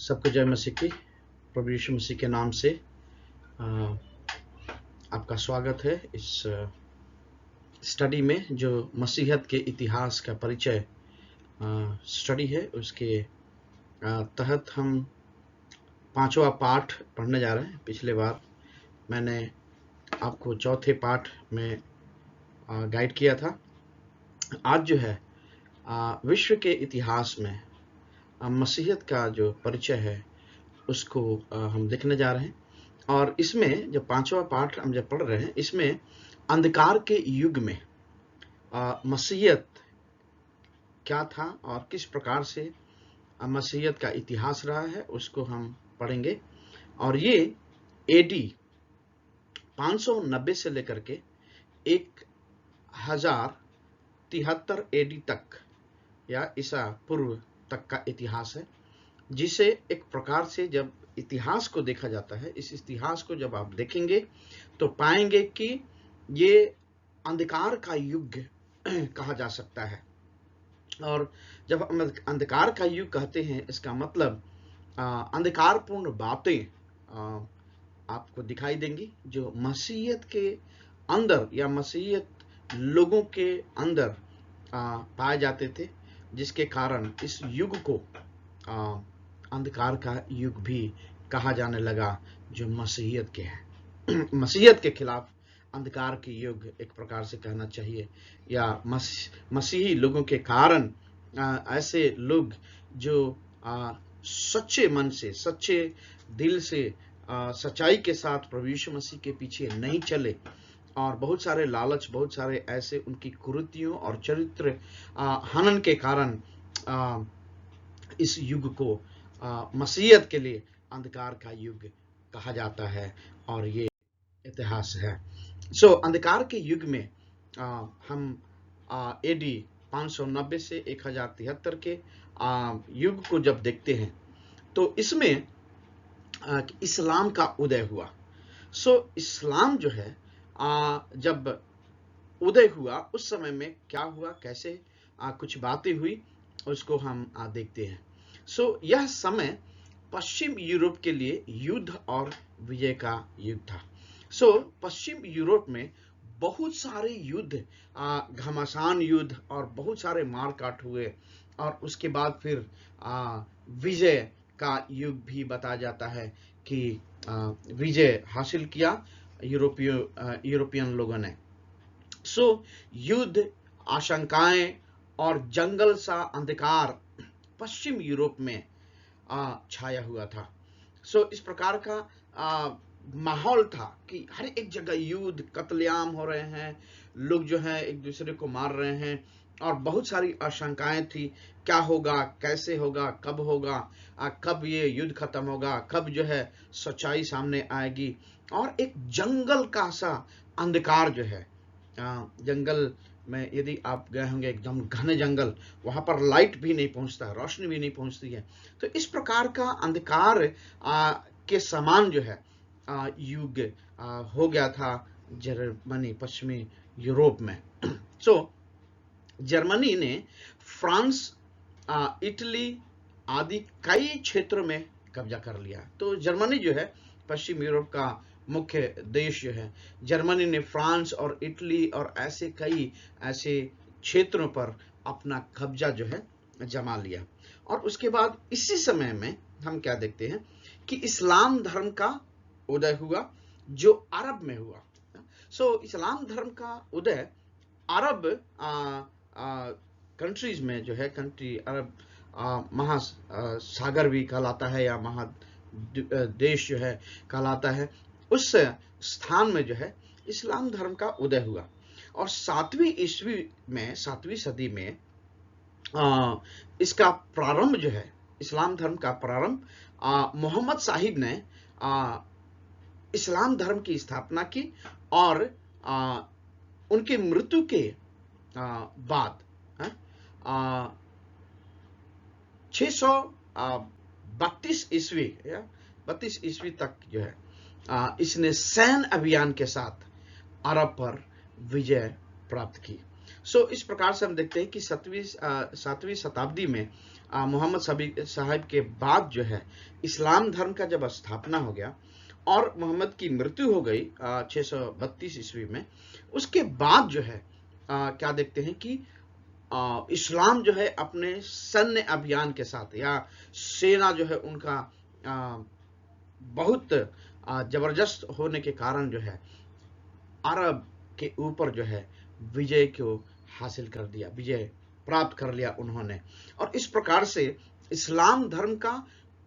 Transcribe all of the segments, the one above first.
सबको जय मसीह की। प्रभु यीशु मसीह के नाम से आपका स्वागत है इस स्टडी में जो मसीहत के इतिहास का परिचय स्टडी है। उसके तहत हम 5वां पाठ पढ़ने जा रहे हैं। पिछले बार मैंने आपको चौथे पाठ में गाइड किया था। आज जो है विश्व के इतिहास में मसीहत का जो परिचय है उसको हम देखने जा रहे हैं। और इसमें जो 5वां पाठ हम जब पढ़ रहे हैं, इसमें अंधकार के युग में मसीहत क्या था और किस प्रकार से मसीहत का इतिहास रहा है उसको हम पढ़ेंगे। और ये एडी 590 से लेकर के 1073 एडी तक या ईसा पूर्व तक का इतिहास है, जिसे एक प्रकार से जब इतिहास को देखा जाता है, इस इतिहास को जब आप देखेंगे तो पाएंगे कि ये अंधकार का युग कहा जा सकता है। और जब हम अंधकार का युग कहते हैं, इसका मतलब अंधकारपूर्ण बातें आपको दिखाई देंगी जो मसीहत के अंदर या मसीहत लोगों के अंदर पाए जाते थे, जिसके कारण इस युग को अंधकार का युग भी कहा जाने लगा जो मसीहत के हैं। मसीहत के खिलाफ अंधकार के युग एक प्रकार से कहना चाहिए, या मसीही लोगों के कारण ऐसे लोग जो सच्चे मन से, सच्चे दिल से, सच्चाई के साथ प्रभु यीशु मसीह के पीछे नहीं चले, और बहुत सारे लालच, बहुत सारे ऐसे उनकी कुरीतियों और चरित्र हनन के कारण इस युग को मसीहत के लिए अंधकार का युग कहा जाता है। और ये इतिहास है। अंधकार के युग में हम एडी 590 से 1073 के युग को जब देखते हैं तो इसमें इस्लाम का उदय हुआ। इस्लाम जो है जब उदय हुआ उस समय में क्या हुआ, कैसे कुछ बातें हुई, उसको हम देखते हैं। यह समय पश्चिम यूरोप के लिए युद्ध और विजय का युग था। पश्चिम यूरोप में बहुत सारे युद्ध, घमासान युद्ध और बहुत सारे मार काट हुए, और उसके बाद फिर विजय का युग भी बताया जाता है कि विजय हासिल किया यूरोपियन लोगों ने। युद्ध, आशंकाएं और जंगल सा अंधकार पश्चिम यूरोप में छाया हुआ था। इस प्रकार का माहौल था कि हर एक जगह युद्ध, कत्लेआम हो रहे हैं, लोग जो हैं एक दूसरे को मार रहे हैं, और बहुत सारी आशंकाएं थी, क्या होगा, कैसे होगा, कब होगा, कब ये युद्ध खत्म होगा, कब जो है सच्चाई सामने आएगी। और एक जंगल का सा अंधकार जो है, जंगल में यदि आप गए होंगे, एकदम घने जंगल, वहां पर लाइट भी नहीं पहुंचता, रोशनी भी नहीं पहुंचती है। तो इस प्रकार का अंधकार के समान जो है युग हो गया था जर्मनी, पश्चिमी यूरोप में। जर्मनी ने फ्रांस, इटली आदि कई क्षेत्रों में कब्जा कर लिया। तो जर्मनी जो है पश्चिम यूरोप का मुख्य देश जो है, जर्मनी ने फ्रांस और इटली और ऐसे कई ऐसे क्षेत्रों पर अपना कब्जा जो है जमा लिया। और उसके बाद इसी समय में हम क्या देखते हैं कि इस्लाम धर्म का उदय हुआ जो अरब में हुआ। इस्लाम धर्म का उदय अरब कंट्रीज में जो है, कंट्री अरब महासागर भी कहलाता है या महादेश जो है कहलाता है, उस स्थान में जो है इस्लाम धर्म का उदय हुआ। और 7वीं सदी में इसका प्रारंभ जो है, इस्लाम धर्म का प्रारंभ, मोहम्मद साहिब ने इस्लाम धर्म की स्थापना की। और उनके मृत्यु के बाद 632 ईस्वी तक जो है इसने सैन्य अभियान के साथ अरब पर विजय प्राप्त की। इस प्रकार से हम देखते हैं कि 7वीं शताब्दी में मोहम्मद साहिब के बाद जो है इस्लाम धर्म का जब स्थापना हो गया और मोहम्मद की मृत्यु हो गई 632 ईस्वी में, उसके बाद जो है क्या देखते हैं कि इस्लाम जो है अपने सैन्य अभियान के साथ या सेना जो है उनका बहुत जबरदस्त होने के कारण जो है अरब के ऊपर जो है विजय को हासिल कर दिया, विजय प्राप्त कर लिया उन्होंने। और इस प्रकार से इस्लाम धर्म का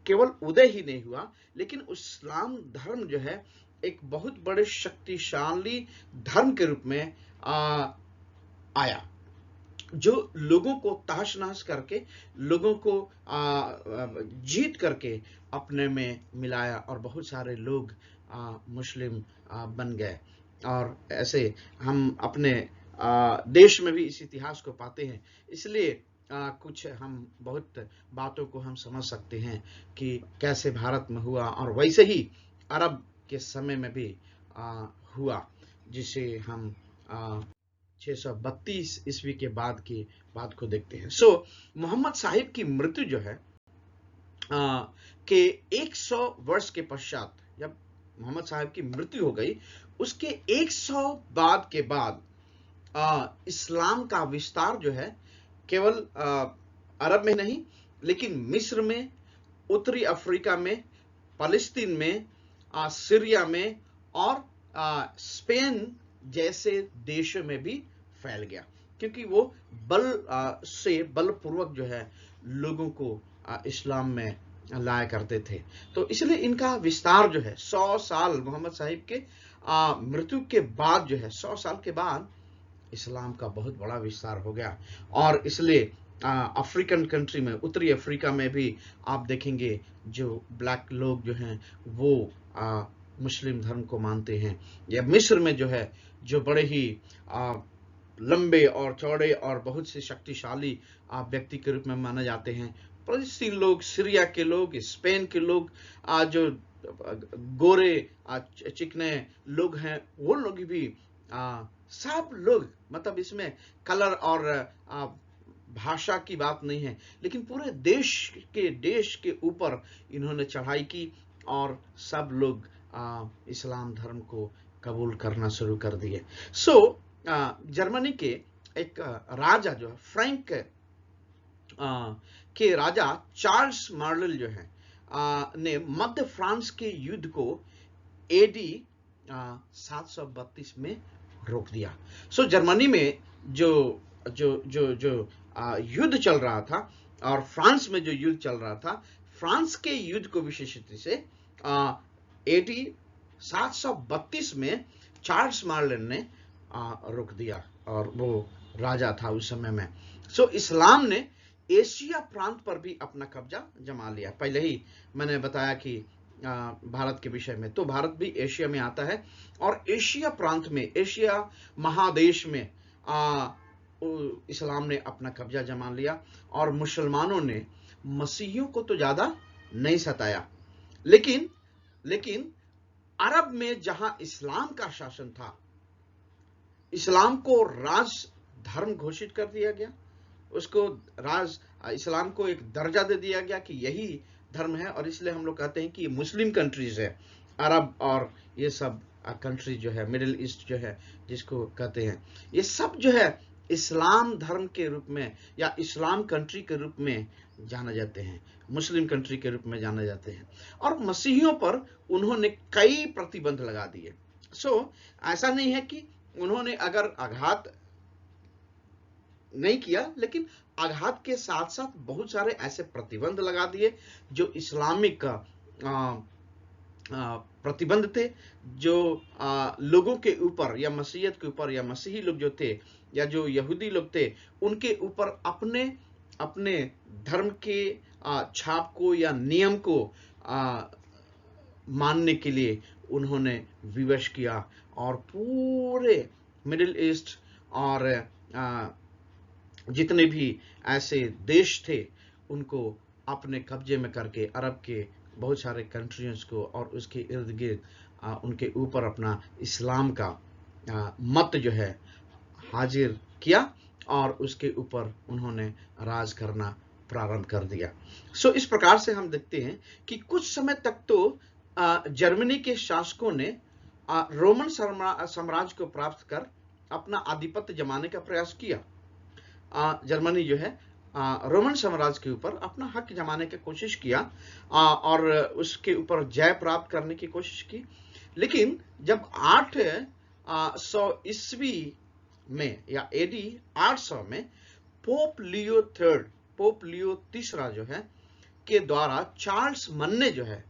केवल उदय ही नहीं हुआ, लेकिन इस्लाम धर्म जो है एक बहुत बड़े शक्तिशाली धर्म के रूप में आया, जो लोगों को तहस नहस करके, लोगों को जीत करके अपने में मिलाया और बहुत सारे लोग मुस्लिम बन गए। और ऐसे हम अपने देश में भी इस इतिहास को पाते हैं। इसलिए कुछ हम बहुत बातों को हम समझ सकते हैं कि कैसे भारत में हुआ, और वैसे ही अरब के समय में भी हुआ, जिसे हम 632 ईस्वी के बाद की बात को देखते हैं। मोहम्मद साहिब की मृत्यु जो है के 100 वर्ष के पश्चात, जब मोहम्मद साहिब की मृत्यु हो गई, उसके 100 बाद के बाद इस्लाम का विस्तार जो है केवल अरब में नहीं, लेकिन मिस्र में, उत्तरी अफ्रीका में, फलस्तीन में, सीरिया में और स्पेन जैसे देशों में भी फैल गया, क्योंकि वो बलपूर्वक जो है लोगों को इस्लाम में लाया करते थे। तो इसलिए इनका विस्तार जो है 100 साल मोहम्मद साहिब के मृत्यु के बाद जो है 100 साल के बाद इस्लाम का बहुत बड़ा विस्तार हो गया। और इसलिए अफ्रीकन कंट्री में, उत्तरी अफ्रीका में भी आप देखेंगे जो ब्लैक लोग जो हैं वो मुस्लिम धर्म को मानते हैं। या मिस्र में जो है, जो बड़े ही लंबे और चौड़े और बहुत से शक्तिशाली व्यक्ति के रूप में माने जाते हैं। फलस्तीन लोग, सीरिया के लोग, स्पेन के लोग, जो गोरे चिकने लोग हैं, वो लोग भी सब लोग, मतलब इसमें कलर और भाषा की बात नहीं है, लेकिन पूरे देश के ऊपर इन्होंने चढ़ाई की और सब लोग इस्लाम धर्म को कबूल करना शुरू कर दिए। जर्मनी के एक राजा जो है, फ्रैंक के राजा चार्ल्स मार्टेल जो है ने मध्य फ्रांस के युद्ध को एडी 732 में रोक दिया। जर्मनी में जो युद्ध चल रहा था और फ्रांस में जो युद्ध चल रहा था, फ्रांस के युद्ध को विशेषतः से एडी 732 में चार्ल्स मार्टेल ने रोक दिया, और वो राजा था उस समय में। इस्लाम ने एशिया प्रांत पर भी अपना कब्जा जमा लिया। पहले ही मैंने बताया कि भारत के विषय में, तो भारत भी एशिया में आता है, और एशिया प्रांत में, एशिया महादेश में इस्लाम ने अपना कब्जा जमा लिया। और मुसलमानों ने मसीहियों को तो ज्यादा नहीं सताया, लेकिन अरब में जहां इस्लाम का शासन था, इस्लाम को राज धर्म घोषित कर दिया गया, उसको इस्लाम को एक दर्जा दे दिया गया कि यही धर्म है। और इसलिए हम लोग कहते हैं कि मुस्लिम कंट्रीज है, अरब और ये सब कंट्री जो है, मिडिल ईस्ट जो है जिसको कहते हैं, ये सब जो है इस्लाम धर्म के रूप में या इस्लाम कंट्री के रूप में जाने जाते हैं, मुस्लिम कंट्री के रूप में जाने जाते हैं। और मसीहियों पर उन्होंने कई प्रतिबंध लगा दिए। ऐसा नहीं है कि उन्होंने अगर आघात नहीं किया, लेकिन आघात के साथ साथ बहुत सारे ऐसे प्रतिबंध लगा दिए जो इस्लामिक प्रतिबंध थे, जो लोगों के ऊपर या मसीहत के ऊपर या मसीही लोग जो थे या जो यहूदी लोग थे, उनके ऊपर अपने धर्म के छाप को या नियम को मानने के लिए उन्होंने विवश किया। और पूरे मिडिल ईस्ट और जितने भी ऐसे देश थे उनको अपने कब्जे में करके अरब के बहुत सारे कंट्रीज को और उसके इर्द गिर्द उनके ऊपर अपना इस्लाम का मत जो है हाजिर किया, और उसके ऊपर उन्होंने राज करना प्रारंभ कर दिया। सो इस प्रकार से हम देखते हैं कि कुछ समय तक तो जर्मनी के शासकों ने रोमन साम्राज्य को प्राप्त कर अपना आधिपत्य जमाने का प्रयास किया। जर्मनी जो है रोमन साम्राज्य के ऊपर अपना हक जमाने की कोशिश किया और उसके ऊपर जय प्राप्त करने की कोशिश की। लेकिन जब 800 ईस्वी में या एडी 800 में पोप लियो तीसरा जो है के द्वारा चार्ल्स मन्ने जो है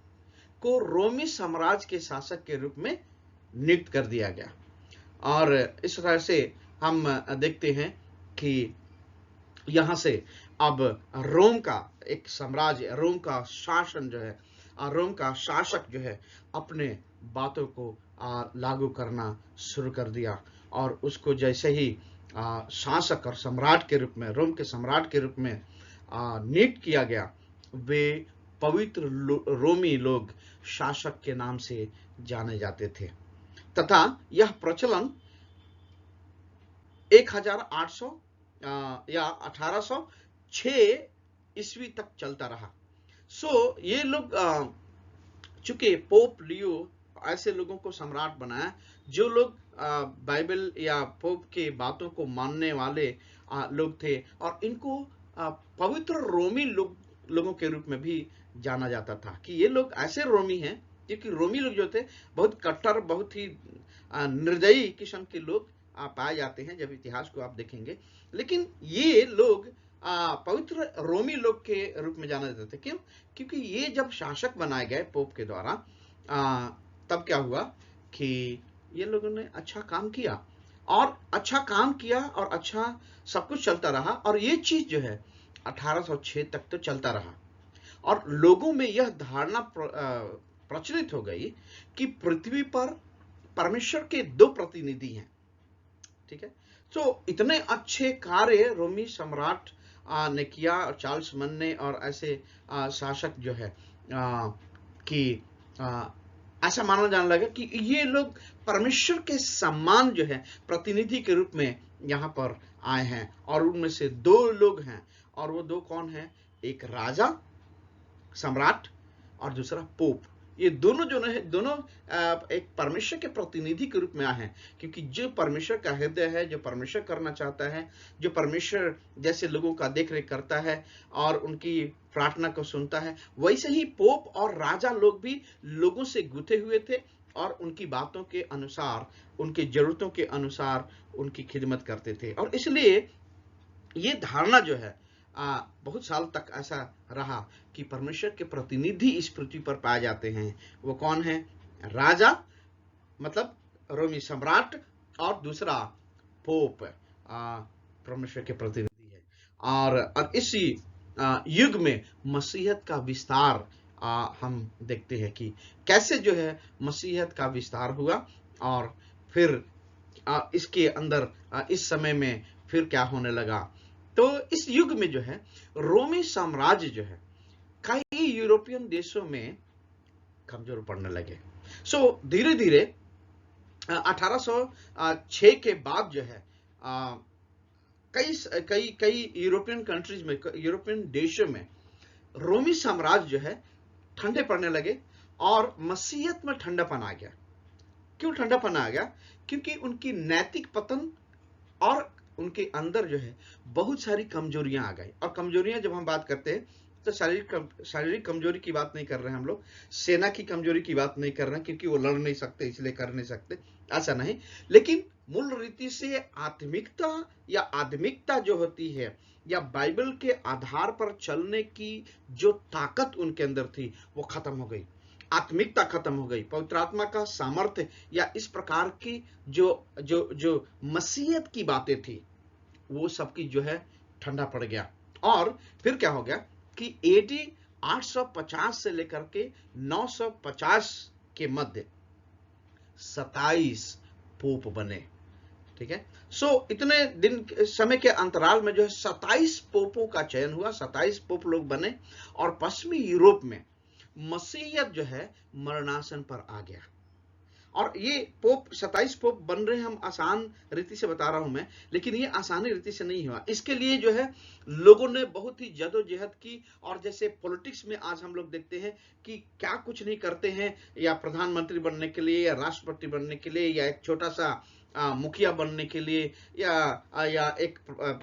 को रोमी साम्राज्य के शासक के रूप में नियुक्त कर दिया गया। और इस तरह से हम देखते हैं कि यहां से अब रोम का एक साम्राज्य, रोम का शासन जो है, रोम का शासक जो है अपने बातों को लागू करना शुरू कर दिया। और उसको जैसे ही शासक और सम्राट के रूप में, रोम के सम्राट के रूप में नियुक्त किया गया, वे पवित्र रोमी लोग शासक के नाम से जाने जाते थे तथा यह प्रचलन 1800 या 1806 ईस्वी तक चलता रहा। सो ये लोग चूंकि पोप लियो ऐसे लोगों को सम्राट बनाया जो लोग बाइबल या पोप के बातों को मानने वाले लोग थे, और इनको पवित्र रोमी लोगों के रूप में भी जाना जाता था कि ये लोग ऐसे रोमी हैं, क्योंकि रोमी लोग जो थे बहुत कट्टर, बहुत ही निर्दयी किस्म के लोग पाए जाते हैं जब इतिहास को आप देखेंगे। लेकिन ये लोग पवित्र रोमी लोग के रूप में जाना जाते थे। क्यों? क्योंकि ये जब शासक बनाए गए पोप के द्वारा, तब क्या हुआ कि ये लोगों ने अच्छा काम किया और अच्छा सब कुछ चलता रहा। और ये चीज जो है 1806 तक तो चलता रहा और लोगों में यह धारणा प्रचलित हो गई कि पृथ्वी पर परमेश्वर के 2 प्रतिनिधि हैं। ठीक है, तो इतने अच्छे कार्य रोमी सम्राट ने किया, और चार्ल्स मन्ने और ऐसे शासक जो है कि ऐसा माना जाने लगा कि ये लोग परमेश्वर के सम्मान जो है प्रतिनिधि के रूप में यहाँ पर आए हैं। और उनमें से 2 लोग हैं, और वो 2 कौन हैं? एक राजा सम्राट और दूसरा पोप। ये दोनों जो है, दोनों एक परमेश्वर के प्रतिनिधि के रूप में आए हैं, क्योंकि जो परमेश्वर का हृदय है, जो परमेश्वर करना चाहता है, जो परमेश्वर जैसे लोगों का देख रेख करता है और उनकी प्रार्थना को सुनता है, वैसे ही पोप और राजा लोग भी लोगों से गुथे हुए थे और उनकी बातों के अनुसार, उनकी जरूरतों के अनुसार उनकी खिदमत करते थे। और इसलिए ये धारणा जो है बहुत साल तक ऐसा रहा कि परमेश्वर के प्रतिनिधि इस पृथ्वी पर पाए जाते हैं। वो कौन है? राजा मतलब रोमी सम्राट, और दूसरा पोप परमेश्वर के प्रतिनिधि है। और इसी युग में मसीहत का विस्तार हम देखते हैं कि कैसे जो है मसीहत का विस्तार हुआ, और फिर इसके अंदर इस समय में फिर क्या होने लगा। तो इस युग में जो है रोमी साम्राज्य जो है कई यूरोपियन देशों में कमजोर पड़ने लगे। सो धीरे धीरे 1806 के बाद जो है कई यूरोपियन कंट्रीज में, यूरोपियन देशों में रोमी साम्राज्य जो है ठंडे पड़ने लगे और मसीहत में ठंडापन आ गया। क्यों ठंडापन आ गया? क्योंकि उनकी नैतिक पतन और उनके अंदर जो है बहुत सारी कमजोरियां आ गई। और कमजोरियां जब हम बात करते हैं तो शारीरिक कमजोरी की बात नहीं कर रहे हैं हम लोग, सेना की कमजोरी की बात नहीं कर रहे हैं क्योंकि वो लड़ नहीं सकते इसलिए कर नहीं सकते, ऐसा नहीं। लेकिन मूल रीति से आत्मिकता जो होती है, या बाइबल के आधार पर चलने की जो ताकत उनके अंदर थी वो खत्म हो गई, आत्मिकता खत्म हो गई। पवित्र आत्मा का सामर्थ्य या इस प्रकार की जो मसीहत की बातें थी वो सबकी जो है ठंडा पड़ गया। और फिर क्या हो गया कि एडी 850 से लेकर के 950 के मध्य 27 पोप बने। ठीक है, सो इतने दिन समय के अंतराल में जो है 27 पोपों का चयन हुआ, 27 पोप लोग बने, और पश्चिमी यूरोप में मसीहत जो है मरणासन पर आ गया। और ये पोप 27 पोप बन रहे हैं, हम आसान रीति से बता रहा हूं मैं, लेकिन ये आसानी रीति से नहीं हुआ। इसके लिए जो है लोगों ने बहुत ही जदोजहद की, और जैसे पॉलिटिक्स में आज हम लोग देखते हैं कि क्या कुछ नहीं करते हैं, या प्रधानमंत्री बनने के लिए, या राष्ट्रपति बनने के लिए, या एक छोटा सा मुखिया बनने के लिए, या एक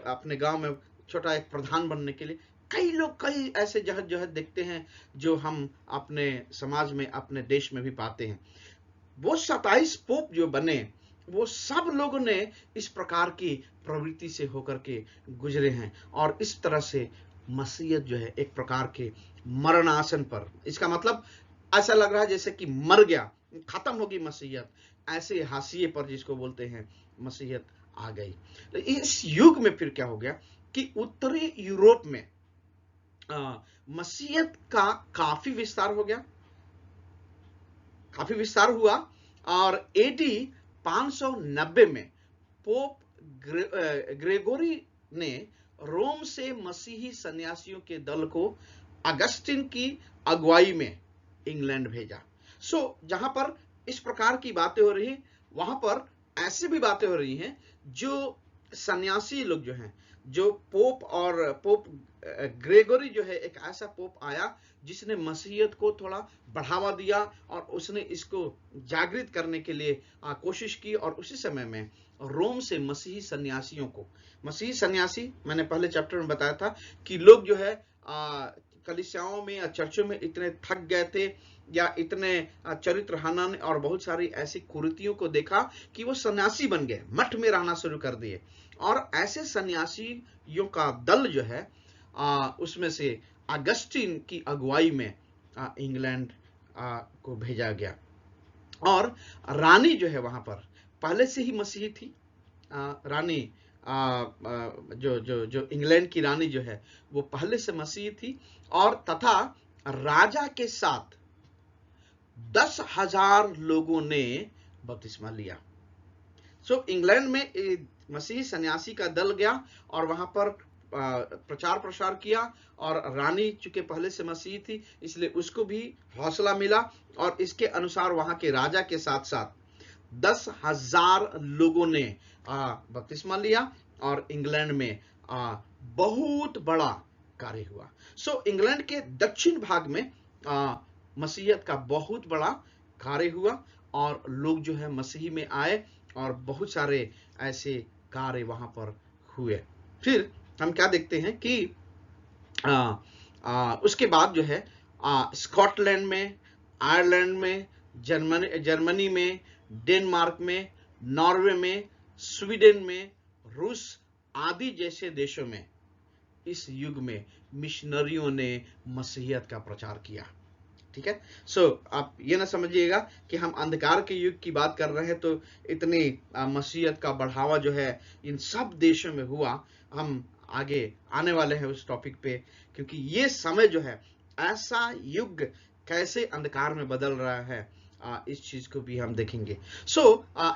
अपने गांव में छोटा एक प्रधान बनने के लिए, कई लोग कई ऐसे जहद जहद देखते हैं जो हम अपने समाज में, अपने देश में भी पाते हैं। वो 27 पोप जो बने, वो सब लोगों ने इस प्रकार की प्रवृत्ति से होकर के गुजरे हैं, और इस तरह से मसीहत जो है एक प्रकार के मरणासन पर, इसका मतलब ऐसा लग रहा है जैसे कि मर गया, खत्म होगी मसीहत, ऐसे हाशिए पर जिसको बोलते हैं मसीहत आ गई। तो इस युग में फिर क्या हो गया कि उत्तरी यूरोप में मसीहत का काफी विस्तार हो गया, काफी विस्तार हुआ, और एडी 590 में पोप ग्रेगोरी ने रोम से मसीही सन्यासियों के दल को अगस्टिन की अगुवाई में इंग्लैंड भेजा। जहां पर इस प्रकार की बातें हो रही हैं, वहां पर ऐसी भी बातें हो रही हैं जो सन्यासी लोग जो हैं, जो पोप, और पोप ग्रेगोरी जो है एक ऐसा पोप आया जिसने मसीहत को थोड़ा बढ़ावा दिया, और उसने इसको जागृत करने के लिए कोशिश की। और उसी समय में रोम से मसीही सन्यासियों को, मसीही सन्यासी मैंने पहले चैप्टर में बताया था कि लोग जो है कलीसियाओं में या चर्चों में इतने थक गए थे, या इतने चरित्र हनन और बहुत सारी ऐसी कुरीतियों को देखा कि वो सन्यासी बन गए, मठ में रहना शुरू कर दिए। और ऐसे सन्यासियों का दल जो है उसमें से अगस्टिन की अगुवाई में इंग्लैंड को भेजा गया। और रानी जो है वहां पर पहले से ही मसीही थी। रानी जो इंग्लैंड की रानी जो है वो पहले से मसीही थी, और तथा राजा के साथ 10,000 लोगों ने बपतिस्मा लिया। इंग्लैंड में मसीही सन्यासी का दल गया और वहां पर प्रचार प्रसार किया, और रानी चूंकि पहले से मसीही थी इसलिए उसको भी हौसला मिला, और इसके अनुसार वहां के राजा के साथ साथ 10,000 लोगों ने बपतिस्मा लिया, और इंग्लैंड में बहुत बड़ा कार्य हुआ। इंग्लैंड के दक्षिण भाग में मसीहत का बहुत बड़ा कार्य हुआ, और लोग जो है मसीही में आए, और बहुत सारे ऐसे कार्य वहां पर हुए। फिर हम क्या देखते हैं कि उसके बाद जो है स्कॉटलैंड में, आयरलैंड में, जर्मनी में, डेनमार्क में, नॉर्वे में, स्वीडन में, रूस आदि जैसे देशों में इस युग में मिशनरियों ने मसीहत का प्रचार किया। ठीक है। आप ये ना समझिएगा कि हम अंधकार के युग की बात कर रहे हैं तो इतनी मसीहत का बढ़ावा जो है इन सब देशों में हुआ। हम आगे आने वाले हैं उस टॉपिक पे, क्योंकि ये समय जो है, ऐसा युग कैसे अंधकार में बदल रहा है, इस चीज को भी हम देखेंगे।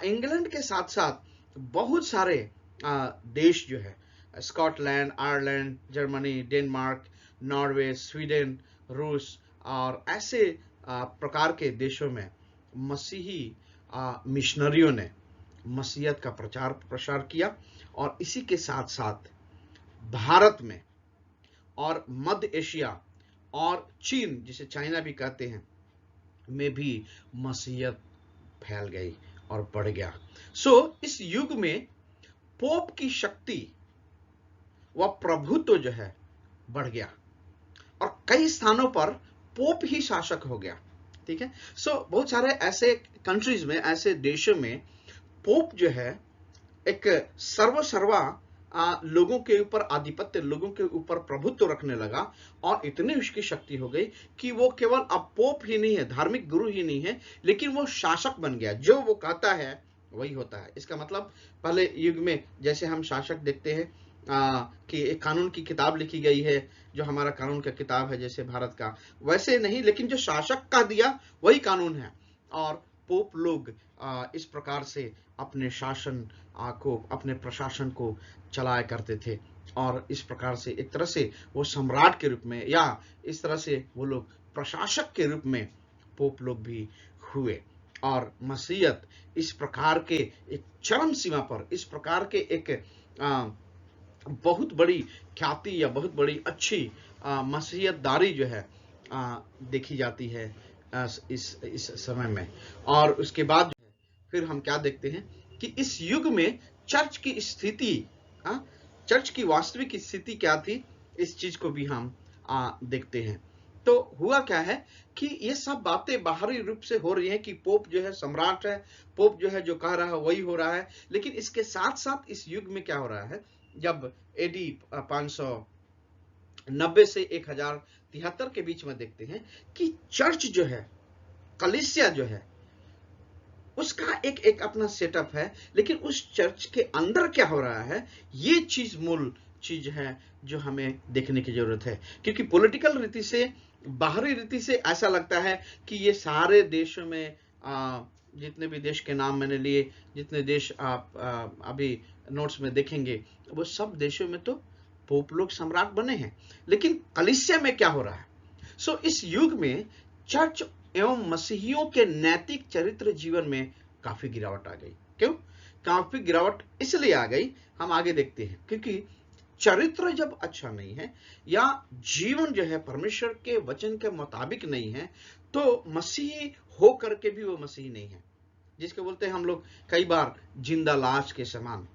इंग्लैंड के साथ साथ बहुत सारे देश जो है, Scotland, Ireland, Germany, Denmark, Norway, Sweden, रूस और ऐसे प्रकार के देशों में मसीही मिशनरियों ने मसीहत का प्रचार प्रसार किया। और इसी के साथ साथ भारत में और मध्य एशिया और चीन, जिसे चाइना भी कहते हैं, में भी मसीहत फैल गई और बढ़ गया। इस युग में पोप की शक्ति व प्रभुत्व जो है बढ़ गया, और कई स्थानों पर पोप ही शासक हो गया। ठीक है। बहुत सारे ऐसे कंट्रीज में, ऐसे देशों में पोप जो है एक सर्वा लोगों के ऊपर आधिपत्य, लोगों के ऊपर प्रभुत्व रखने लगा, और इतनी उसकी शक्ति हो गई कि वो केवल अब पोप ही नहीं है, धार्मिक गुरु ही नहीं है, लेकिन वो शासक बन गया। जो वो कहता है वही होता है। इसका मतलब पहले युग में जैसे हम शासक देखते हैं कि एक कानून की किताब लिखी गई है, जो हमारा कानून का किताब है जैसे भारत का, वैसे नहीं, लेकिन जो शासक का दिया वही कानून है। और पोप लोग इस प्रकार से अपने शासन को, अपने प्रशासन को चलाया करते थे, और इस प्रकार से एक तरह से वो सम्राट के रूप में, या इस तरह से वो लोग प्रशासक के रूप में पोप लोग भी हुए। और मसीहत इस प्रकार के एक चरम सीमा पर, इस प्रकार के एक बहुत बड़ी ख्याति या बहुत बड़ी अच्छी मसीहतदारी जो है देखी जाती है इस समय में। और उसके बाद जो है फिर हम क्या देखते हैं कि इस युग में चर्च की स्थिति, चर्च की वास्तविक स्थिति क्या थी, इस चीज को भी हम देखते हैं। तो हुआ क्या है कि ये सब बातें बाहरी रूप से हो रही हैं कि पोप जो है सम्राट है, पोप जो है जो कह रहा है वही हो रहा है, लेकिन इसके साथ साथ इस युग में क्या हो रहा है, जब एडी 590 से 1073 के बीच में देखते हैं कि चर्च जो है, कलीसिया जो है, उसका एक अपना सेटअप है, लेकिन उस चर्च के अंदर क्या हो रहा है, ये चीज मूल चीज है जो हमें देखने की जरूरत है। क्योंकि पॉलिटिकल रीति से, बाहरी रीति से ऐसा लगता है कि ये सारे देशों में जितने भी देश के नाम मैंने लिए, जितने देश आप अभी नोट्स में देखेंगे, वो सब देशों में तो पोप लोग सम्राट बने हैं, लेकिन कलीसिया में क्या हो रहा है। सो इस युग में चर्च एवं मसीहियों के नैतिक चरित्र जीवन में काफी गिरावट आ गई। क्यों काफी गिरावट इसलिए आ गई, हम आगे देखते हैं। क्योंकि चरित्र जब अच्छा नहीं है या जीवन जो है परमेश्वर के वचन के मुताबिक नहीं है, तो मसीही हो करके भी वो मसीही नहीं है, जिसको बोलते हैं हम लोग कई बार जिंदा लाश के समान,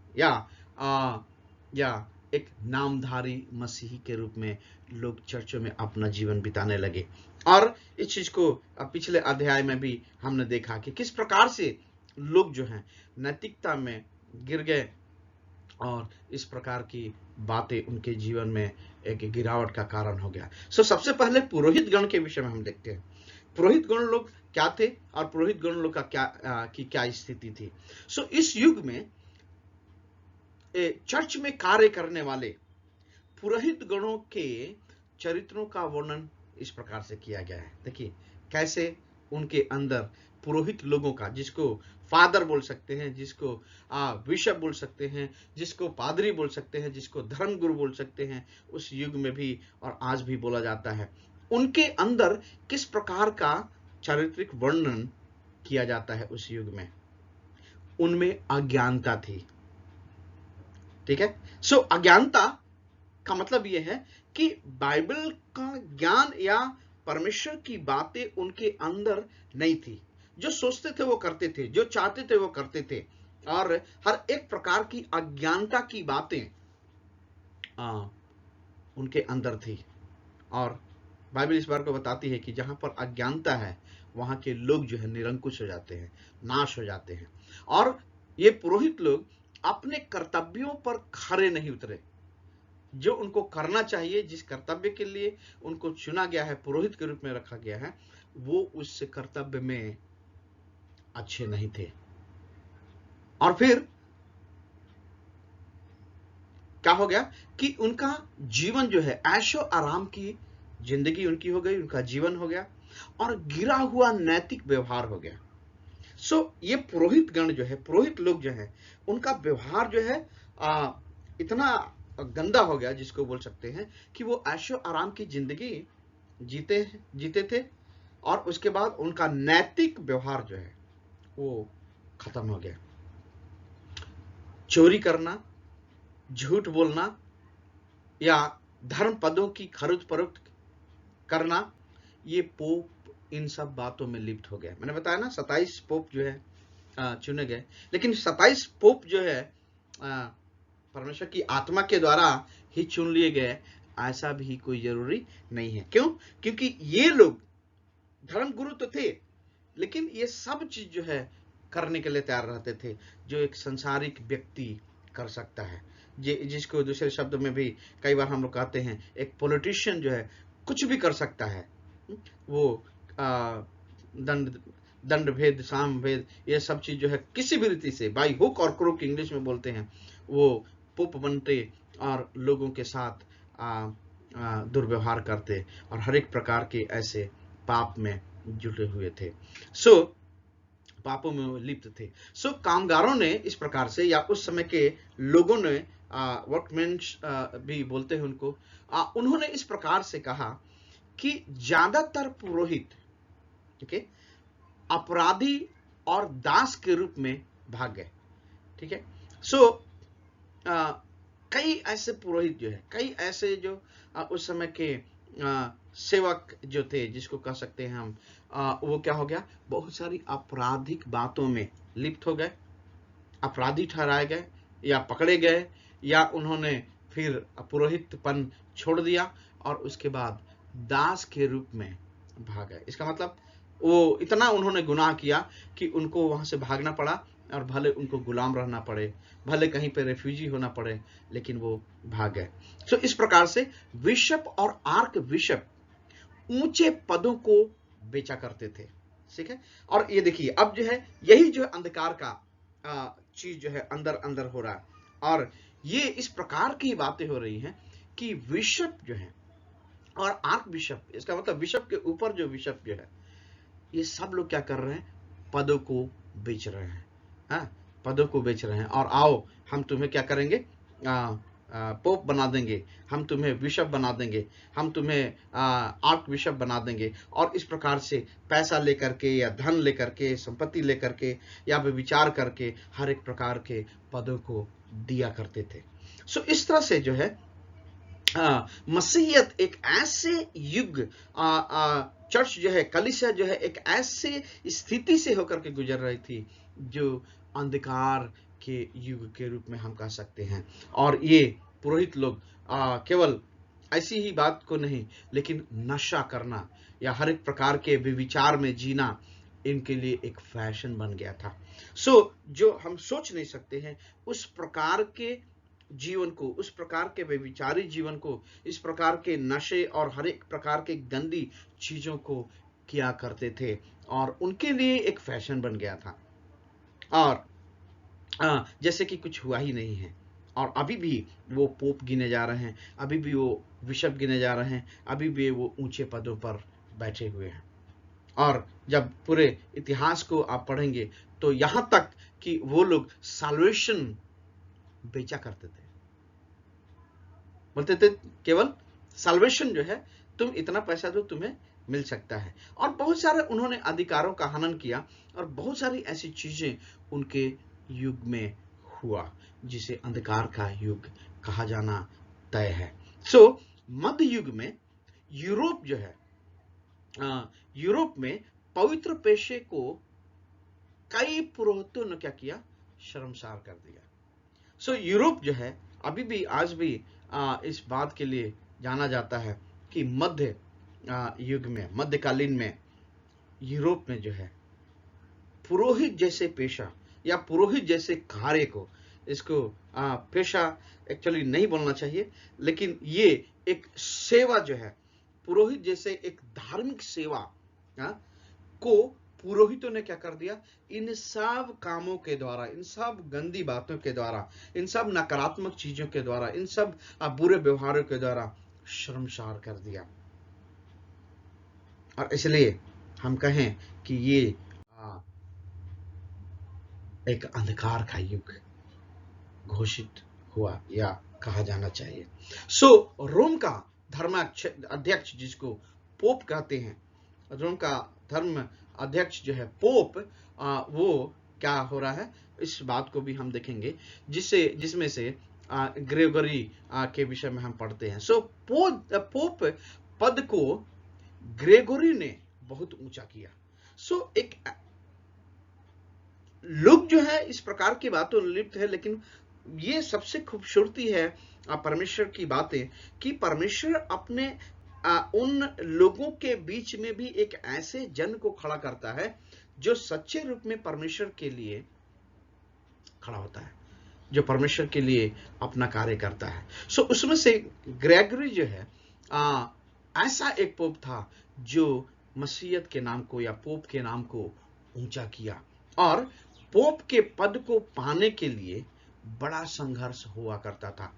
या एक नामधारी मसीही के रूप में लोग चर्चों में अपना जीवन बिताने लगे। और इस चीज को पिछले अध्याय में भी हमने देखा कि किस प्रकार से लोग जो हैं नैतिकता में गिर गए और इस प्रकार की बातें उनके जीवन में एक गिरावट का कारण हो गया। सबसे पहले पुरोहित गण के विषय में हम देखते हैं। पुरोहित गण लोग क्या थे और पुरोहित गण लोग का क्या स्थिति थी। इस युग में चर्च में कार्य करने वाले पुरोहित गणों के चरित्रों का वर्णन इस प्रकार से किया गया है। देखिए कैसे उनके अंदर पुरोहित लोगों का, जिसको फादर बोल सकते हैं, जिसको बिशप बोल सकते हैं, जिसको पादरी बोल सकते हैं, जिसको धर्मगुरु बोल सकते हैं, उस युग में भी और आज भी बोला जाता है, उनके अंदर किस प्रकार का चारित्रिक वर्णन किया जाता है उस युग में। उनमें अज्ञानता थी। ठीक है, अज्ञानता का मतलब यह है कि बाइबल का ज्ञान या परमेश्वर की बातें उनके अंदर नहीं थी। जो सोचते थे वो करते थे, जो चाहते थे वो करते थे, और हर एक प्रकार की अज्ञानता की बातें उनके अंदर थी। और बाइबल इस बार को बताती है कि जहां पर अज्ञानता है वहां के लोग जो है निरंकुश हो जाते हैं, नाश हो जाते हैं। और ये पुरोहित लोग अपने कर्तव्यों पर खरे नहीं उतरे। जो उनको करना चाहिए, जिस कर्तव्य के लिए उनको चुना गया है, पुरोहित के रूप में रखा गया है, वो उस कर्तव्य में अच्छे नहीं थे। और फिर क्या हो गया कि उनका जीवन जो है ऐशो आराम की जिंदगी उनकी हो गई, उनका जीवन हो गया, और गिरा हुआ नैतिक व्यवहार हो गया। ये पुरोहित गण जो है, पुरोहित लोग जो है, उनका व्यवहार जो है इतना गंदा हो गया, जिसको बोल सकते हैं कि वो ऐशो आराम की जिंदगी जीते थे, और उसके बाद उनका नैतिक व्यवहार जो है वो खत्म हो गया। चोरी करना, झूठ बोलना, या धर्म पदों की खरीद फरोख्त करना, ये पोप इन सब बातों में लिप्त हो गया। मैंने बताया ना 27 पोप जो है चुने गए, लेकिन 27 पोप जो है परमेश्वर की आत्मा के द्वारा ही चुन लिए गए, ऐसा भी कोई जरूरी नहीं है। क्यों? क्योंकि ये लोग धर्मगुरु तो थे, लेकिन ये सब चीज जो है करने के लिए तैयार रहते थे जो एक संसारिक व्यक्ति कर सकता है, जिसको दूसरे शब्द में भी कई बार हम लोग कहते हैं एक पॉलिटिशियन जो है कुछ भी कर सकता है। वो दंड भेद, साम भेद, ये सब चीज जो है किसी भी रीति से बाई हुक और क्रूक इंग्लिश में बोलते हैं, वो पोप बनते और लोगों के साथ दुर्व्यवहार करते और हर एक प्रकार के ऐसे पाप में जुटे हुए थे। पापों में लिप्त थे। कामगारों ने इस प्रकार से, या उस समय के लोगों ने, वर्कमेन्स भी बोलते हैं उनको, उन्होंने इस प्रकार से कहा कि ज्यादातर पुरोहित, ठीक है, अपराधी और दास के रूप में भाग गए। ठीक है। सो कई ऐसे पुरोहित जो है, कई ऐसे जो उस समय के सेवक जो थे, जिसको कह सकते हैं हम, वो क्या हो गया, बहुत सारी आपराधिक बातों में लिप्त हो गए, अपराधी ठहराए गए या पकड़े गए, या उन्होंने फिर पुरोहितपन छोड़ दिया और उसके बाद दास के रूप में भाग गए। इसका मतलब वो इतना उन्होंने गुनाह किया कि उनको वहां से भागना पड़ा, और भले उनको गुलाम रहना पड़े, भले कहीं पे रेफ्यूजी होना पड़े, लेकिन वो भाग गए। तो इस प्रकार से बिशप और आर्क बिशप ऊंचे पदों को बेचा करते थे। ठीक है। और ये देखिए, अब जो है यही जो अंधकार का चीज जो है अंदर अंदर हो रहा है, और ये इस प्रकार की बातें हो रही हैं कि बिशप जो है और आर्क बिशप, इसका मतलब बिशप के ऊपर जो बिशप जो है, ये सब लोग क्या कर रहे हैं, पदों को बेच रहे हैं। हाँ, पदों को बेच रहे हैं, और आओ हम तुम्हें क्या करेंगे, पोप बना देंगे, हम तुम्हें बिशप बना देंगे, हम तुम्हें आर्क बिशप बना देंगे, और इस प्रकार से पैसा लेकर के या धन लेकर के, संपत्ति लेकर के या विचार करके हर एक प्रकार के पदों को दिया करते थे। सो इस तरह से जो है मसीहियत एक ऐसे युग, चर्च जो है, कलीसिया जो है, एक ऐसे स्थिति से होकर के गुजर रही थी जो अंधकार के युग के रूप में हम कह सकते हैं। और ये पुरोहित लोग केवल ऐसी ही बात को नहीं, लेकिन नशा करना या हर एक प्रकार के विचार में जीना इनके लिए एक फैशन बन गया था। सो जो हम सोच नहीं सकते हैं उस प्रकार के जीवन को, उस प्रकार के व्यभिचारी जीवन को, इस प्रकार के नशे और हर एक प्रकार के गंदी चीजों को किया करते थे, और उनके लिए एक फैशन बन गया था, और जैसे कि कुछ हुआ ही नहीं है। और अभी भी वो पोप गिने जा रहे हैं, अभी भी वो बिशप गिने जा रहे हैं, अभी भी वो ऊंचे पदों पर बैठे हुए हैं। और जब पूरे इतिहास को आप पढ़ेंगे तो यहां तक कि वो लोग साल्वेशन बेचा करते थे, बोलते थे केवल साल्वेशन जो है, तुम इतना पैसा दो तुम्हें मिल सकता है। और बहुत सारे उन्होंने अधिकारों का हनन किया, और बहुत सारी ऐसी चीजें उनके युग में हुआ जिसे अंधकार का युग कहा जाना तय है। सो मध्य युग में यूरोप जो है, यूरोप में पवित्र पेशे को कई पुरोहितों ने क्या किया, शर्मसार कर दिया। सो यूरोप जो है अभी भी, आज भी इस बात के लिए जाना जाता है कि मध्य युग में, मध्यकालीन में यूरोप में जो है पुरोहित जैसे पेशा या पुरोहित जैसे कार्य को, इसको पेशा एक्चुअली नहीं बोलना चाहिए, लेकिन ये एक सेवा जो है, पुरोहित जैसे एक धार्मिक सेवा को पुरोहितों ने क्या कर दिया, इन सब कामों के द्वारा, इन सब गंदी बातों के द्वारा, इन सब नकारात्मक चीजों के द्वारा, इन सब बुरे व्यवहारों के द्वारा शर्मसार कर दिया। और इसलिए हम कहें कि ये एक अंधकार का युग घोषित हुआ या कहा जाना चाहिए। सो रोम का धर्म अध्यक्ष, जिसको पोप कहते हैं, रोम का धर्म अध्यक्ष जो है पोप, वो क्या हो रहा है, इस बात को भी हम देखेंगे, जिसमें से ग्रेगोरी के विषय में हम पढ़ते हैं। सो पोप पद को ग्रेगोरी ने बहुत ऊंचा किया। सो एक लोग जो है इस प्रकार की बातों में लिप्त है, लेकिन ये सबसे खूबसूरती है परमेश्वर की बातें, कि परमेश्वर अपने उन लोगों के बीच में भी एक ऐसे जन को खड़ा करता है जो सच्चे रूप में परमेश्वर के लिए खड़ा होता है, जो परमेश्वर के लिए अपना कार्य करता है। सो उसमें से ग्रेगरी जो है ऐसा एक पोप था जो मसीहत के नाम को या पोप के नाम को ऊंचा किया, और पोप के पद को पाने के लिए बड़ा संघर्ष हुआ करता था।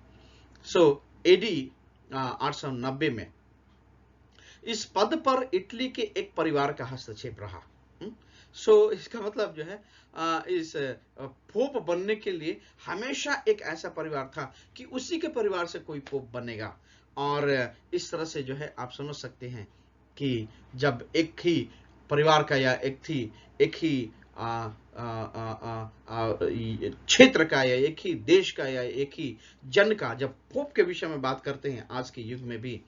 सो एडी 890 में इस पद पर इटली के एक परिवार का हस्तक्षेप रहा। सो इसका मतलब जो है इस पोप बनने के लिए हमेशा एक ऐसा परिवार था कि उसी के परिवार से कोई पोप बनेगा, और इस तरह से जो है आप समझ सकते हैं कि जब एक ही परिवार का या एक ही क्षेत्र का या एक ही देश का या एक ही जन का जब पोप के विषय में बात करते हैं आज के युग में भी,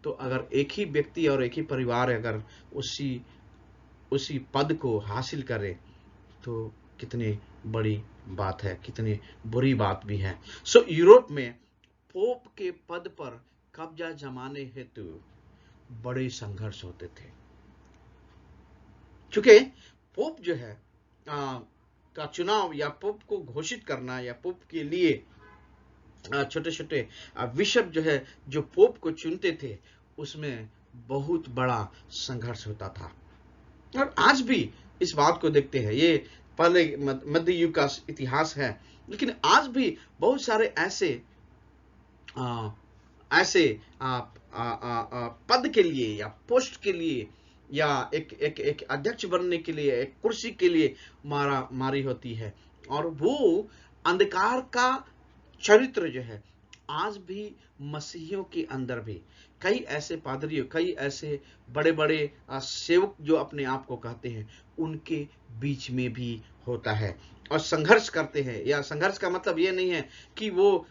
तो अगर एक ही व्यक्ति और एक ही परिवार अगर उसी पद को हासिल करे तो कितनी बड़ी बात है, कितनी बुरी बात भी है। सो यूरोप में पोप के पद पर कब्जा जमाने हेतु बड़े संघर्ष होते थे, क्योंकि पोप जो है का चुनाव या पोप को घोषित करना या पोप के लिए छोटे छोटे बिशप जो है जो पोप को चुनते थे उसमें बहुत बड़ा संघर्ष होता था। और आज भी इस बात को देखते हैं, ये पहले मध्य युग का इतिहास है, लेकिन आज भी बहुत सारे ऐसे पद के लिए या पोस्ट के लिए या एक अध्यक्ष बनने के लिए, एक कुर्सी के लिए मारी होती है। और वो अंधकार का चरित्र जो है आज भी मसीहियों के अंदर भी कई ऐसे पादरियों, कई ऐसे बड़े बड़े सेवक जो अपने आप को कहते हैं उनके बीच में भी होता है और संघर्ष करते हैं। या संघर्ष का मतलब ये नहीं है कि वो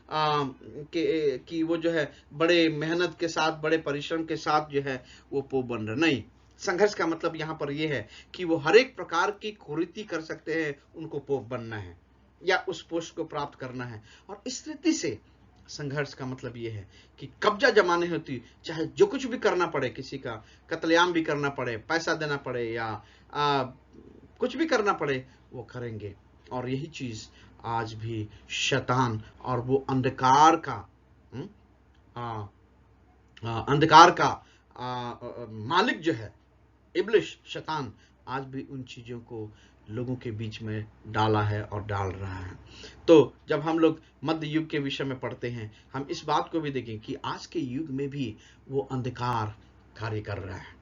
जो है बड़े मेहनत के साथ, बड़े परिश्रम के साथ जो है वो पोप बन रहे, नहीं। संघर्ष का मतलब यहाँ पर यह है कि वो हर एक प्रकार की कुरीति कर सकते हैं, उनको पोप बनना है या उस पोस्ट को प्राप्त करना है। और इस स्थिति से संघर्ष का मतलब यह है कि कब्जा जमाने होती, चाहे जो कुछ भी करना पड़े, किसी का कत्लेआम भी करना पड़े, पैसा देना पड़े या कुछ भी करना पड़े, वो करेंगे। और यही चीज आज भी शैतान और वो अंधकार का मालिक जो है इब्लिस, शैतान, आज भी उन चीजों को लोगों के बीच में डाला है और डाल रहा है। तो जब हम लोग मध्य युग के विषय में पढ़ते हैं, हम इस बात को भी देखें कि आज के युग में भी वो अंधकार कार्य कर रहा है।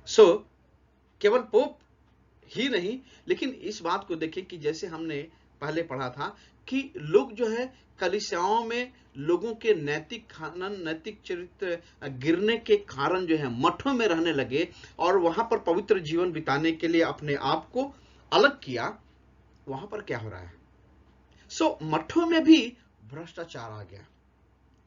सो केवल पोप ही नहीं, लेकिन इस बात को देखें कि जैसे हमने पहले पढ़ा था कि लोग जो है कलीसियाओं में लोगों के नैतिक खनन, नैतिक चरित्र गिरने के कारण जो है मठों में रहने लगे और वहां पर पवित्र जीवन बिताने के लिए अपने आप को अलग किया। वहां पर क्या हो रहा है? सो मठों में भी भ्रष्टाचार आ गया,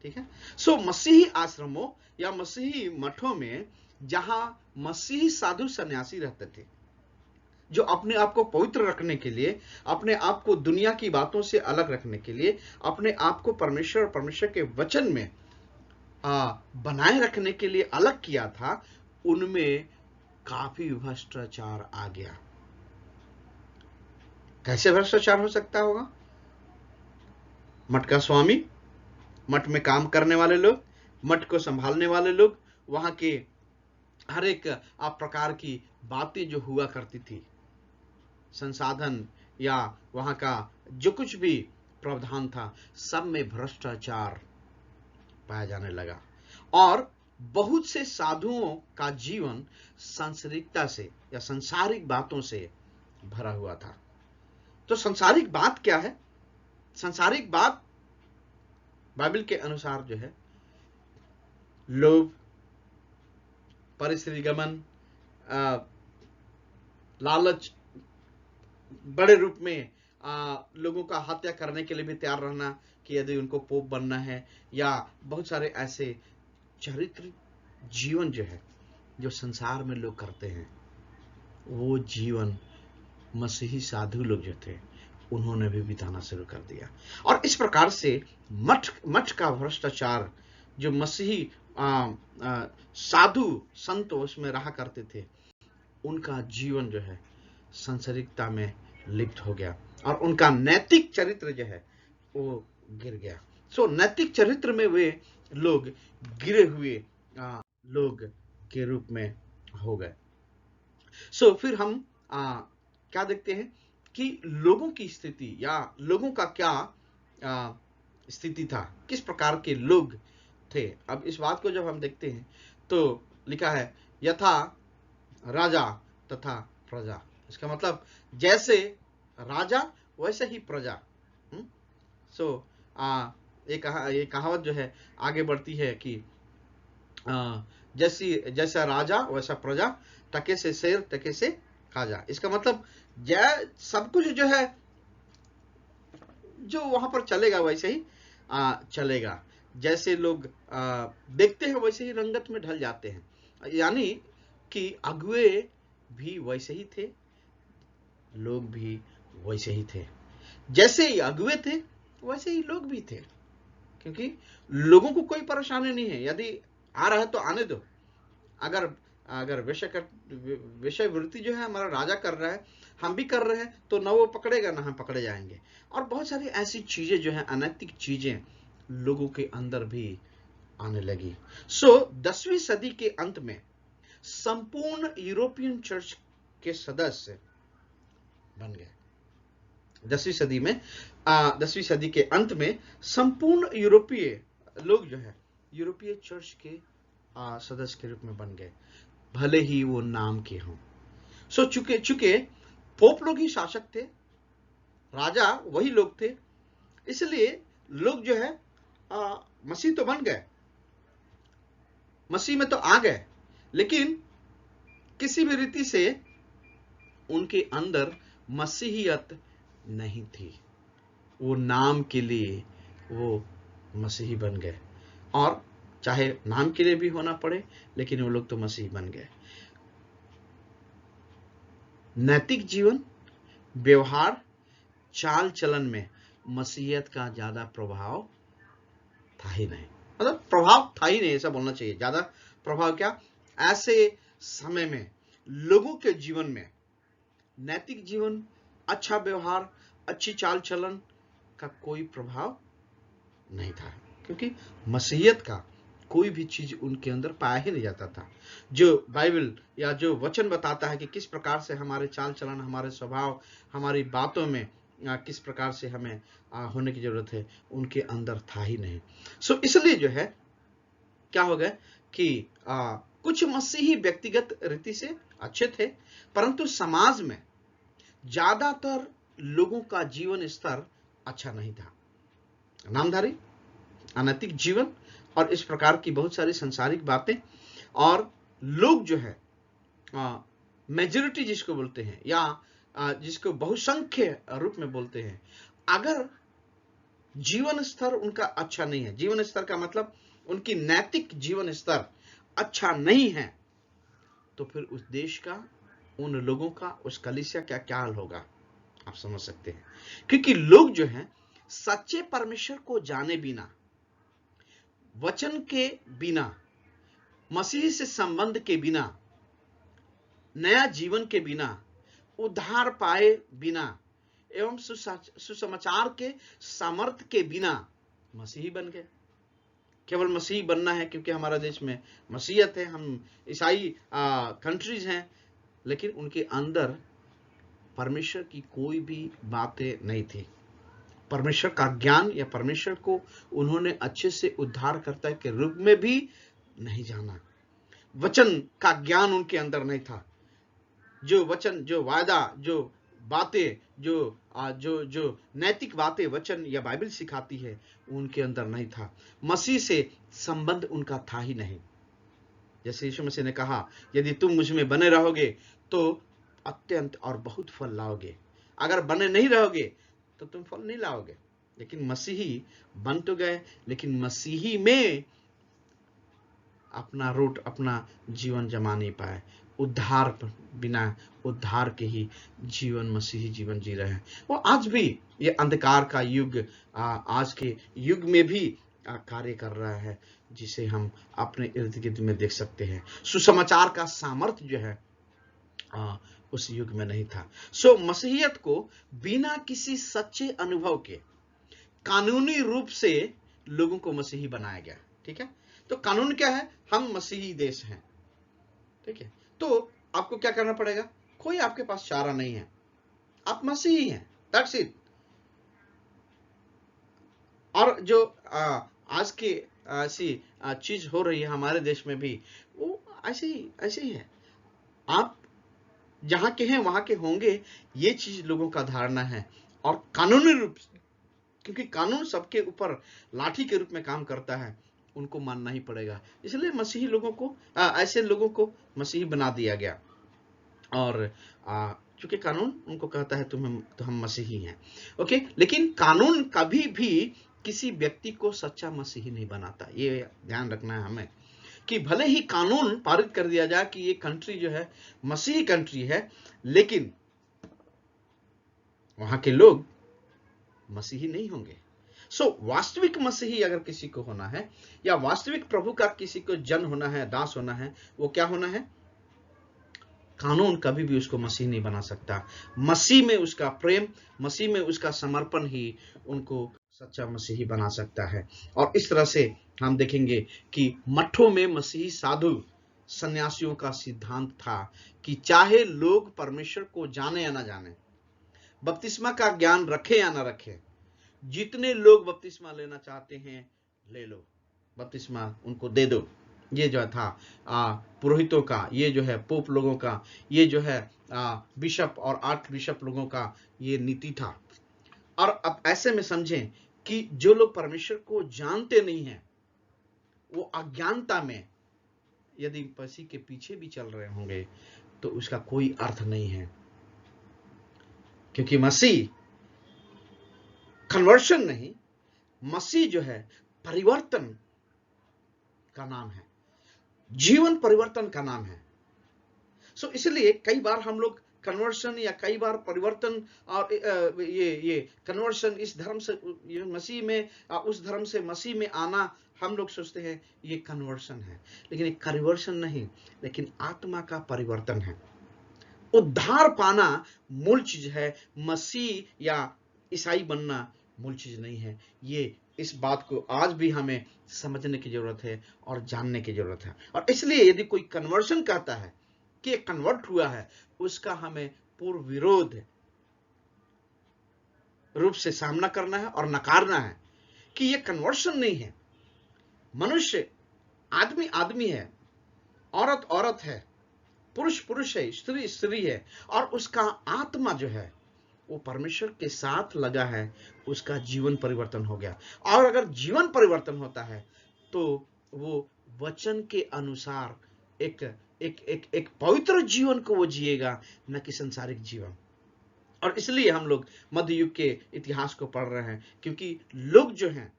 ठीक है। सो मसीही आश्रमों या मसीही मठों में जहां मसीही साधु सन्यासी रहते थे, जो अपने आप को पवित्र रखने के लिए, अपने आप को दुनिया की बातों से अलग रखने के लिए, अपने आप को परमेश्वर और परमेश्वर के वचन में बनाए रखने के लिए अलग किया था, उनमें काफी भ्रष्टाचार आ गया। कैसे भ्रष्टाचार हो सकता होगा? मठ का स्वामी, मठ में काम करने वाले लोग, मठ को संभालने वाले लोग, वहां के हर एक प्रकार की बातें जो हुआ करती थी, संसाधन या वहां का जो कुछ भी प्रावधान था, सब में भ्रष्टाचार पाया जाने लगा। और बहुत से साधुओं का जीवन सांसारिकता से या संसारिक बातों से भरा हुआ था। तो संसारिक बात क्या है? संसारिक बात बाइबल के अनुसार जो है लोभ, परिश्रम, लालच, बड़े रूप में लोगों का हत्या करने के लिए भी तैयार रहना कि यदि उनको पोप बनना है, या बहुत सारे ऐसे चरित्र जीवन जो है जो संसार में लोग करते हैं, वो जीवन मसीही साधु लोग जो थे उन्होंने भी बिताना शुरू कर दिया। और इस प्रकार से मठ का भ्रष्टाचार, जो मसीही साधु संत उसमें रहा करते थे, उनका जीवन जो है सांसारिकता में लिप्त हो गया और उनका नैतिक चरित्र जो है वो गिर गया। सो नैतिक चरित्र में वे लोग गिरे हुए लोग के रूप में हो गए। सो फिर हम क्या देखते हैं कि लोगों की स्थिति या लोगों का क्या स्थिति था, किस प्रकार के लोग थे। अब इस बात को जब हम देखते हैं तो लिखा है यथा राजा तथा प्रजा। इसका मतलब जैसे राजा वैसे ही प्रजा। सो ये कहावत जो है आगे बढ़ती है कि जैसा राजा वैसा प्रजा, टके से शेर टके से खाजा, इसका मतलब जय सब कुछ जो है जो वहां पर चलेगा वैसे ही चलेगा। जैसे लोग देखते हैं वैसे ही रंगत में ढल जाते हैं। यानी कि अगुए भी वैसे ही थे, लोग भी वैसे ही थे। जैसे ही अगुए थे वैसे ही लोग भी थे, क्योंकि लोगों को कोई परेशानी नहीं है। यदि आ रहा है तो आने दो। अगर अगर विषय वृत्ति जो है हमारा राजा कर रहा है, हम भी कर रहे हैं, तो न वो पकड़ेगा ना हम पकड़े जाएंगे। और बहुत सारी ऐसी चीजें जो है, अनैतिक चीजें लोगों के अंदर भी आने लगी। 10वीं सदी के अंत में संपूर्ण यूरोपियन चर्च के सदस्य बन गए। 10वीं सदी में 10वीं सदी के अंत में संपूर्ण यूरोपीय लोग जो है यूरोपीय चर्च के सदस्य के रूप में बन गए, भले ही वो नाम के हों। चूंकि पोप लोग ही शासक थे, राजा वही लोग थे, इसलिए लोग जो है मसीह तो बन गए, मसीह में तो आ गए, लेकिन किसी भी रीति से उनके अंदर मसीहियत नहीं थी। वो नाम के लिए वो मसीही बन गए, और चाहे नाम के लिए भी होना पड़े, लेकिन वो लोग तो मसीही बन गए। नैतिक जीवन, व्यवहार, चाल चलन में मसीहियत का ज्यादा प्रभाव था ही नहीं। मतलब प्रभाव था ही नहीं, ऐसा बोलना चाहिए। ज्यादा प्रभाव क्या, ऐसे समय में लोगों के जीवन में नैतिक जीवन, अच्छा व्यवहार, अच्छी चाल चलन का कोई प्रभाव नहीं था, क्योंकि मसीहियत का कोई भी चीज उनके अंदर पाया ही नहीं जाता था। जो बाइबल या जो वचन बताता है कि किस प्रकार से हमारे चाल चलन, हमारे स्वभाव, हमारी बातों में किस प्रकार से हमें होने की जरूरत है, उनके अंदर था ही नहीं। इसलिए जो है क्या हो गया कि कुछ मसीही व्यक्तिगत रीति से अच्छे थे, परंतु समाज में ज्यादातर लोगों का जीवन स्तर अच्छा नहीं था। नामधारी, अनैतिक जीवन और इस प्रकार की बहुत सारी संसारिक बातें, और लोग जो है मेजॉरिटी जिसको बोलते हैं, या जिसको बहुसंख्य रूप में बोलते हैं, अगर जीवन स्तर उनका अच्छा नहीं है, जीवन स्तर का मतलब उनकी नैतिक जीवन स्तर अच्छा नहीं है, तो फिर उस देश का, उन लोगों का, उस कलीसिया का क्या हाल होगा, आप समझ सकते हैं। क्योंकि लोग जो हैं सच्चे परमेश्वर को जाने बिना, वचन के बिना, मसीह से संबंध के बिना, नया जीवन के बिना, उद्धार पाए बिना एवं सुसमाचार के सामर्थ्य के बिना मसीही बन गए। केवल मसीही बनना है क्योंकि हमारा देश में मसीहत है, हम ईसाई कंट्रीज हैं, लेकिन उनके अंदर परमेश्वर की कोई भी बातें नहीं थी। परमेश्वर का ज्ञान या परमेश्वर को उन्होंने अच्छे से उद्धारकर्ता के रूप में भी नहीं जाना। वचन का ज्ञान उनके अंदर नहीं था। जो वचन, जो वायदा, जो बातें, जो नैतिक बातें वचन या बाइबल सिखाती है, उनके अंदर नहीं था। मसीह से संबंध उनका था ही नहीं। जैसे यीशु मसीह ने कहा, यदि तुम मुझ में बने रहोगे तो अत्यंत और बहुत फल लाओगे, अगर बने नहीं रहोगे तो तुम फल नहीं लाओगे। लेकिन मसीही बन तो गए, लेकिन मसीही में अपना रूट, अपना जीवन जमा नहीं पाए। उद्धार बिना उद्धार के ही जीवन, मसीही जीवन जी रहे हैं। वो आज भी ये अंधकार का युग, आज के युग में भी कार्य कर रहा है, जिसे हम अपने इर्द गिर्द में देख सकते हैं। सुसमाचार का सामर्थ्य जो है उस युग में नहीं था। मसीहियत को बिना किसी सच्चे अनुभव के कानूनी रूप से लोगों को मसीही बनाया गया। ठीक है, तो कानून क्या है, हम मसीही देश हैं। ठीक है, तो आपको क्या करना पड़ेगा, कोई आपके पास चारा नहीं है, आप मसीही हैं, दैट्स इट। और जो आज की ऐसी चीज हो रही है हमारे देश में भी, वो ऐसे ही है। आप जहां के हैं वहां के होंगे, ये चीज लोगों का धारणा है। और कानूनी रूप से, क्योंकि कानून सबके ऊपर लाठी के रूप में काम करता है, उनको मानना ही पड़ेगा। इसलिए मसीही लोगों को, ऐसे लोगों को मसीही बना दिया गया। और चूंकि कानून उनको कहता है तो हम मसीही हैं। ओके, लेकिन कानून कभी भी किसी व्यक्ति को सच्चा मसीही नहीं बनाता। ये ध्यान रखना है हमें कि भले ही कानून पारित कर दिया जाए कि ये कंट्री जो है मसीही कंट्री है, लेकिन वहां के लोग मसीही नहीं होंगे। वास्तविक मसीही अगर किसी को होना है, या वास्तविक प्रभु का किसी को जन होना है, दास होना है, वो क्या होना है? कानून कभी भी उसको मसीह नहीं बना सकता। मसीह में उसका प्रेम, मसीह में उसका समर्पण ही उनको सच्चा मसीही बना सकता है। और इस तरह से हम देखेंगे कि मठों में मसीही साधु सन्यासियों का सिद्धांत था कि चाहे लोग परमेश्वर को जाने या ना जाने, बपतिस्मा का ज्ञान रखे या ना रखे, जितने लोग बपतिस्मा लेना चाहते हैं ले लो, बपतिस्मा उनको दे दो। ये जो था पुरोहितों का, ये जो है पोप लोगों का, ये जो है बिशप और आर्च बिशप लोगों का ये नीति था। और अब ऐसे में समझें कि जो लोग परमेश्वर को जानते नहीं हैं, वो अज्ञानता में यदि मसीह के पीछे भी चल रहे होंगे तो उसका कोई अर्थ नहीं है, क्योंकि मसीह कन्वर्शन नहीं, मसीह जो है परिवर्तन का नाम है, जीवन परिवर्तन का नाम है। इसलिए कई बार हम लोग कन्वर्शन या कई बार परिवर्तन और ये कन्वर्शन इस धर्म से मसीह में, उस धर्म से मसीह में आना, हम लोग सोचते हैं ये कन्वर्शन है, लेकिन ये कन्वर्शन नहीं, लेकिन आत्मा का परिवर्तन है। उद्धार पाना मूल चीज है, मसीह या ईसाई बनना मूल चीज नहीं है। ये इस बात को आज भी हमें समझने की जरूरत है और जानने की जरूरत है। और इसलिए यदि कोई कन्वर्शन कहता है कि कन्वर्ट हुआ है, उसका हमें पूर्व विरोध रूप से सामना करना है और नकारना है कि यह कन्वर्शन नहीं है। मनुष्य आदमी आदमी है, औरत औरत है, पुरुष पुरुष है, स्त्री स्त्री है, और उसका आत्मा जो है वो परमेश्वर के साथ लगा है, उसका जीवन परिवर्तन हो गया। और अगर जीवन परिवर्तन होता है तो वो वचन के अनुसार एक एक एक एक पवित्र जीवन को वो जिएगा, न कि संसारिक जीवन। और इसलिए हम लोग मध्य युग के इतिहास को पढ़ रहे हैं, क्योंकि लोग जो हैं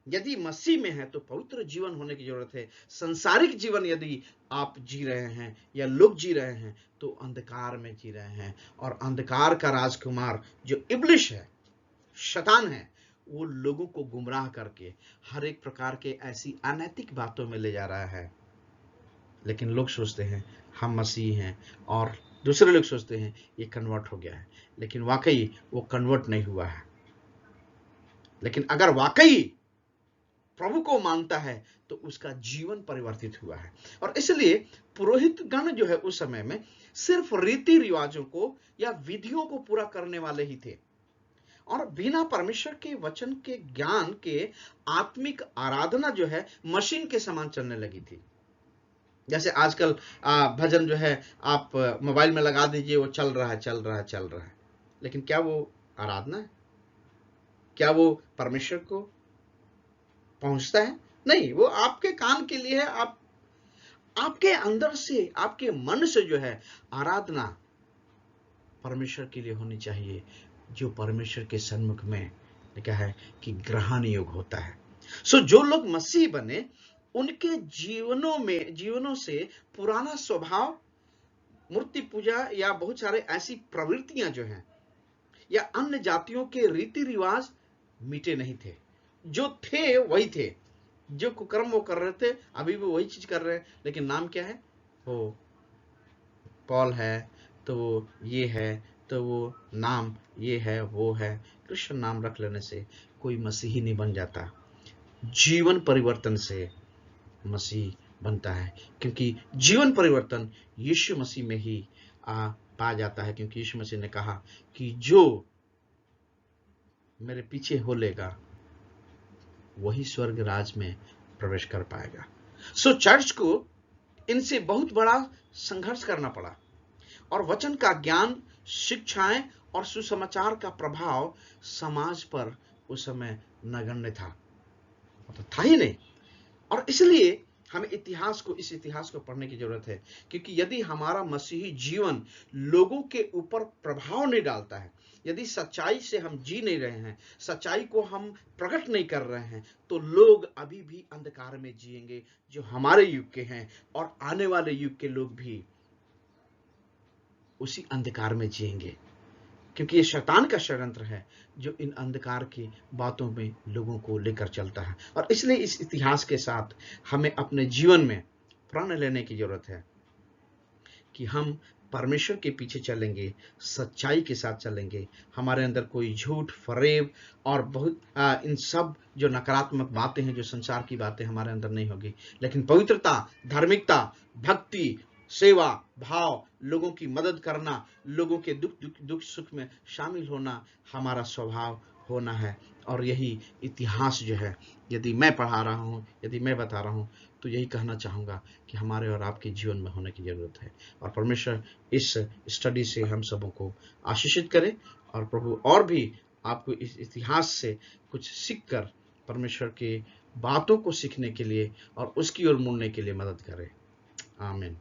यदि मसीह में है तो पवित्र जीवन होने की जरूरत है। संसारिक जीवन यदि आप जी रहे हैं या लोग जी रहे हैं तो अंधकार में जी रहे हैं, और अंधकार का राजकुमार जो इब्लिश है, शैतान है, वो लोगों को गुमराह करके हर एक प्रकार के ऐसी अनैतिक बातों में ले जा रहा है। लेकिन लोग सोचते हैं हम मसीह हैं, और दूसरे लोग सोचते हैं ये कन्वर्ट हो गया है, लेकिन वाकई वो कन्वर्ट नहीं हुआ है। लेकिन अगर वाकई प्रभु को मानता है तो उसका जीवन परिवर्तित हुआ है। और इसलिए पुरोहित गण जो है उस समय में सिर्फ रीति रिवाजों को या विधियों को पूरा करने वाले ही थे, और बिना परमेश्वर के वचन के ज्ञान के आत्मिक आराधना जो है मशीन के समान चलने लगी थी। जैसे आजकल भजन जो है आप मोबाइल में लगा दीजिए, वो चल रहा है चल रहा है चल रहा है, लेकिन क्या वो आराधना है? क्या वो परमेश्वर को पहुंचता है? नहीं, वो आपके कान के लिए है। आपके अंदर से, आपके मन से जो है आराधना परमेश्वर के लिए होनी चाहिए, जो परमेश्वर के सन्मुख में क्या है कि ग्रहण योग होता है। जो लोग मसीह बने उनके जीवनों से पुराना स्वभाव, मूर्ति पूजा या बहुत सारे ऐसी प्रवृत्तियां जो हैं, या अन्य जातियों के रीति रिवाज मिटे नहीं थे। जो थे वही थे, जो कुकर्म वो कर रहे थे अभी भी वही चीज कर रहे हैं, लेकिन नाम क्या है? वो पॉल है तो वो ये है, तो वो नाम ये है वो है। कृष्ण नाम रख लेने से कोई मसीही नहीं बन जाता। जीवन परिवर्तन से मसीह बनता है, क्योंकि जीवन परिवर्तन यीशु मसीह में ही पाया जाता है। क्योंकि यीशु मसीह ने कहा कि जो मेरे पीछे हो लेगा वही स्वर्ग राज में प्रवेश कर पाएगा। चर्च को इनसे बहुत बड़ा संघर्ष करना पड़ा, और वचन का ज्ञान, शिक्षाएं और सुसमाचार का प्रभाव समाज पर उस समय नगण्य था, तो था ही नहीं। और इसलिए हमें इस इतिहास को पढ़ने की जरूरत है, क्योंकि यदि हमारा मसीही जीवन लोगों के ऊपर प्रभाव नहीं डालता है, यदि सच्चाई से हम जी नहीं रहे हैं, सच्चाई को हम प्रकट नहीं कर रहे हैं, तो लोग अभी भी अंधकार में जिएंगे जो हमारे युग के हैं, और आने वाले युग के लोग भी उसी अंधकार में जिएंगे, क्योंकि ये शैतान का षड्यंत्र है जो इन अंधकार की बातों में लोगों को लेकर चलता है। और इसलिए इस इतिहास के साथ हमें अपने जीवन में प्रण लेने की जरूरत है कि हम परमेश्वर के पीछे चलेंगे, सच्चाई के साथ चलेंगे, हमारे अंदर कोई झूठ, फरेब और बहुत इन सब जो नकारात्मक बातें हैं, जो संसार की बातें, हमारे अंदर नहीं होगी, लेकिन पवित्रता, धार्मिकता, भक्ति, सेवा भाव, लोगों की मदद करना, लोगों के दुख सुख में शामिल होना हमारा स्वभाव होना है। और यही इतिहास जो है, यदि मैं पढ़ा रहा हूँ, यदि मैं बता रहा हूँ, तो यही कहना चाहूँगा कि हमारे और आपके जीवन में होने की ज़रूरत है। और परमेश्वर इस स्टडी से हम सबों को आशीषित करे, और प्रभु और भी आपको इस इतिहास से कुछ सीख कर परमेश्वर के बातों को सीखने के लिए और उसकी ओर मुड़ने के लिए मदद करे। आमीन।